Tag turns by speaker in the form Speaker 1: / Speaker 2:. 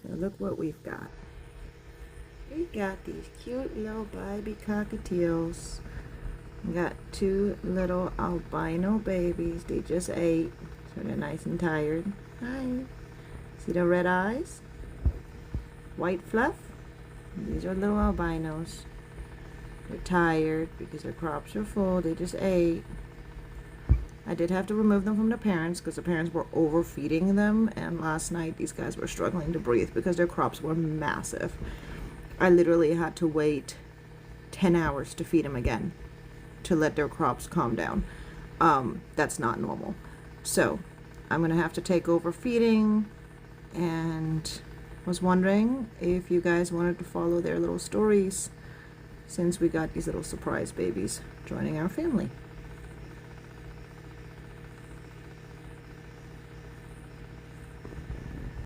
Speaker 1: So look what we've got. We got these cute little baby cockatiels. We got two little albino babies. They just ate, so they're nice and tired. Hi. See the red eyes? White fluff? These are little albinos. They're tired because their crops are full. They just ate. I did have to remove them from the parents because the parents were overfeeding them, and last night these guys were struggling to breathe because their crops were massive. I literally had to wait 10 hours to feed them again to let their crops calm down. That's not normal. So I'm gonna have to take over feeding, and was wondering if you guys wanted to follow their little stories since we got these little surprise babies joining our family.